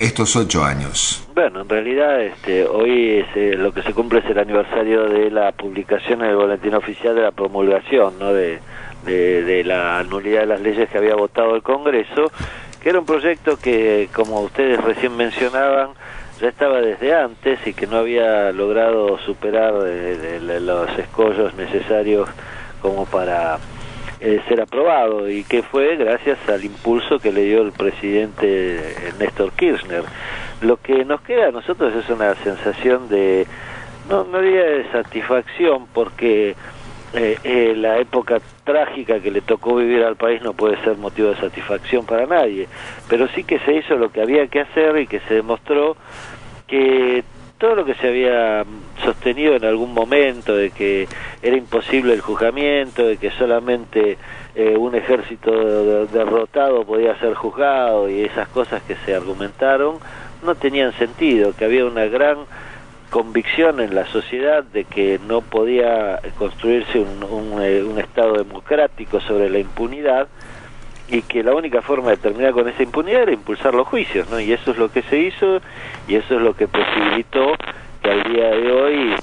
estos 8 años? Bueno, en realidad hoy es, lo que se cumple es el aniversario de la publicación en el Boletín Oficial de la promulgación, ¿no?, de la nulidad de las leyes que había votado el Congreso, que era un proyecto que, como ustedes recién mencionaban, ya estaba desde antes y que no había logrado superar los escollos necesarios como para ser aprobado, y que fue gracias al impulso que le dio el presidente Néstor Kirchner. Lo que nos queda a nosotros es una sensación de, no diría de satisfacción, porque la época trágica que le tocó vivir al país no puede ser motivo de satisfacción para nadie, pero sí que se hizo lo que había que hacer y que se demostró que todo lo que se había sostenido en algún momento, de que era imposible el juzgamiento, de que solamente un ejército derrotado podía ser juzgado, y esas cosas que se argumentaron no tenían sentido, que había una gran convicción en la sociedad de que no podía construirse un Estado democrático sobre la impunidad, y que la única forma de terminar con esa impunidad era impulsar los juicios, ¿no? Y eso es lo que se hizo, y eso es lo que posibilitó que al día de hoy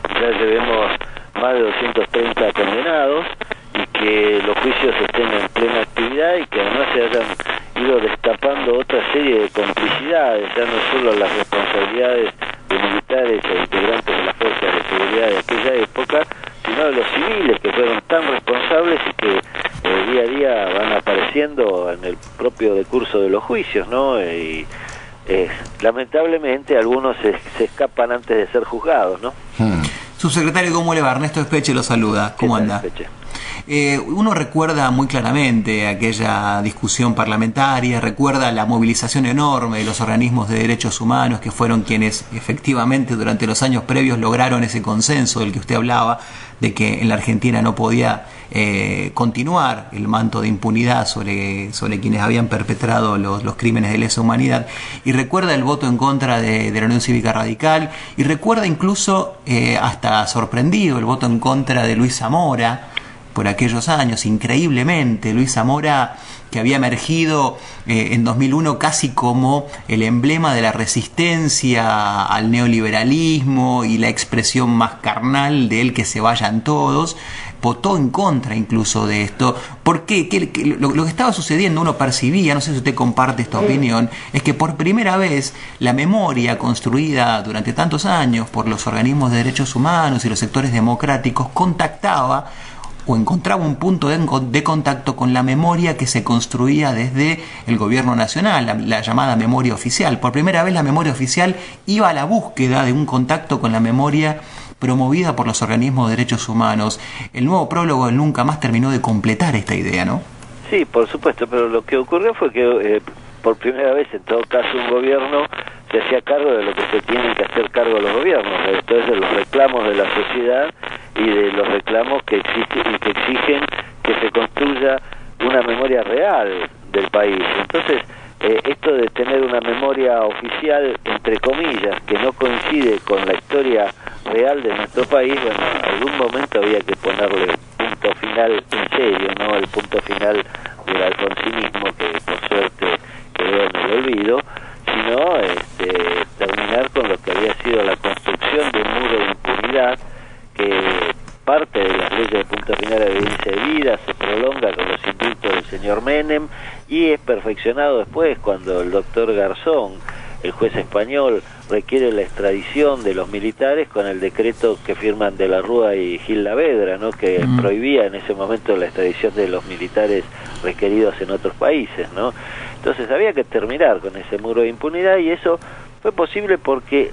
ya llevemos más de 230 condenados, y que los juicios estén en plena actividad, y que además se hayan ido destapando otra serie de complicidades, ya no solo las responsabilidades de militares e integrantes de las fuerzas de seguridad de aquella época, sino de los civiles, que fueron tan responsables y que día a día van apareciendo en el propio decurso de los juicios, ¿no? Y lamentablemente algunos se escapan antes de ser juzgados, ¿no? Subsecretario, ¿cómo le va? Ernesto Espeche lo saluda. ¿Cómo anda? Uno recuerda muy claramente aquella discusión parlamentaria, recuerda la movilización enorme de los organismos de derechos humanos, que fueron quienes efectivamente durante los años previos lograron ese consenso del que usted hablaba, de que en la Argentina no podía continuar el manto de impunidad sobre quienes habían perpetrado los crímenes de lesa humanidad, y recuerda el voto en contra de la Unión Cívica Radical, y recuerda incluso, hasta sorprendido, el voto en contra de Luis Zamora por aquellos años. Increíblemente, Luis Zamora, que había emergido en 2001 casi como el emblema de la resistencia al neoliberalismo y la expresión más carnal de él, que se vayan todos, votó en contra incluso de esto. ¿Por qué? Lo que estaba sucediendo, uno percibía, no sé si usted comparte esta opinión, es que por primera vez la memoria construida durante tantos años por los organismos de derechos humanos y los sectores democráticos contactaba o encontraba un punto de contacto con la memoria que se construía desde el gobierno nacional, la llamada memoria oficial. Por primera vez la memoria oficial iba a la búsqueda de un contacto con la memoria promovida por los organismos de derechos humanos. El nuevo prólogo del Nunca Más terminó de completar esta idea, ¿no? Sí, por supuesto, pero lo que ocurrió fue que por primera vez, en todo caso, un gobierno se hacía cargo de lo que se tienen que hacer cargo los gobiernos, entonces de los reclamos de la sociedad y de los reclamos que existen y que exigen que se construya una memoria real del país. Entonces, esto de tener una memoria oficial, entre comillas, que no coincide con la historia real de nuestro país, bueno, en algún momento había que ponerle punto final en serio, ¿no? El punto final del alfonsinismo, que por suerte quedó en el olvido, sino terminar con lo que había sido la construcción de un muro de impunidad que parte de las leyes de punto final de evidencia de vida, se prolonga con los indultos del señor Menem y es perfeccionado después cuando el doctor Garzón, el juez español, requiere la extradición de los militares con el decreto que firman de la Rúa y Gil Lavedra, ¿no?, que prohibía en ese momento la extradición de los militares requeridos en otros países, ¿no? Entonces había que terminar con ese muro de impunidad, y eso fue posible porque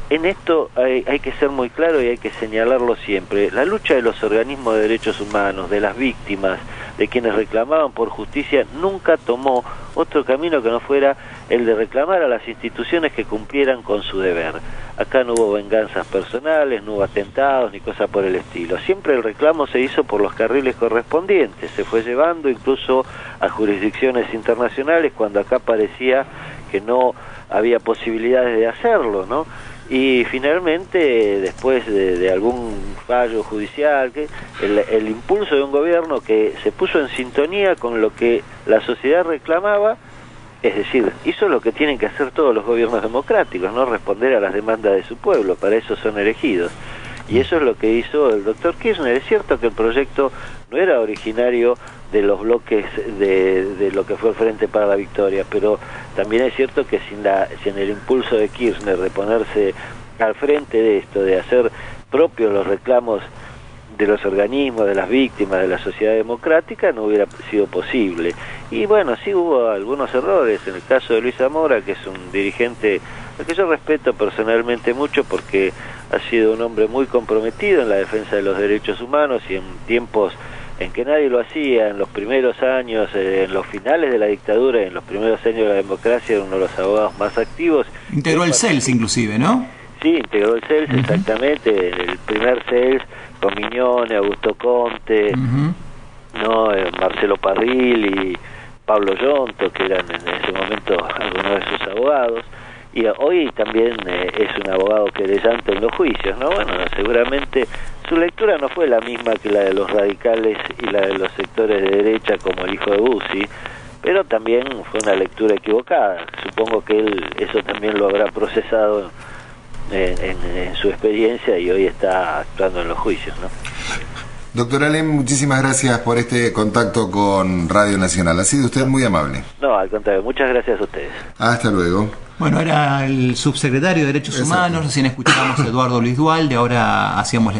en esto hay que ser muy claro y hay que señalarlo siempre. La lucha de los organismos de derechos humanos, de las víctimas, de quienes reclamaban por justicia, nunca tomó otro camino que no fuera el de reclamar a las instituciones que cumplieran con su deber. Acá no hubo venganzas personales, no hubo atentados ni cosa por el estilo. Siempre el reclamo se hizo por los carriles correspondientes, se fue llevando incluso a jurisdicciones internacionales cuando acá parecía que no había posibilidades de hacerlo, ¿no? Y finalmente, después de algún fallo judicial, el impulso de un gobierno que se puso en sintonía con lo que la sociedad reclamaba, Es decir, hizo lo que tienen que hacer todos los gobiernos democráticos, no responder a las demandas de su pueblo, para eso son elegidos. Y eso es lo que hizo el doctor Kirchner. Es cierto que el proyecto no era originario de los bloques de lo que fue el Frente para la Victoria, pero también es cierto que sin el impulso de Kirchner de ponerse al frente de esto, de hacer propios los reclamos de los organismos, de las víctimas, de la sociedad democrática, no hubiera sido posible. Y bueno, sí hubo algunos errores. En el caso de Luis Zamora, que es un dirigente al que yo respeto personalmente mucho, porque ha sido un hombre muy comprometido en la defensa de los derechos humanos, y en tiempos en que nadie lo hacía, en los primeros años, en los finales de la dictadura, en los primeros años de la democracia, era uno de los abogados más activos. Integró el CELS inclusive, ¿no? Sí, integró el CELS, exactamente, el primer CELS, con Miñone, Augusto Conte, ¿no? Marcelo Parril y Pablo Yonto, que eran en ese momento algunos de sus abogados, y hoy también es un abogado querellante en los juicios, ¿no? Bueno, seguramente su lectura no fue la misma que la de los radicales y la de los sectores de derecha, como el hijo de Bussi, pero también fue una lectura equivocada. Supongo que él eso también lo habrá procesado en su experiencia, y hoy está actuando en los juicios, ¿no? Doctor Alem, muchísimas gracias por este contacto con Radio Nacional. Ha sido usted muy amable. No, al contrario, muchas gracias a ustedes. Hasta luego. Bueno, era el subsecretario de Derechos Humanos, recién escuchábamos a Eduardo Luis Duhalde, ahora hacíamos la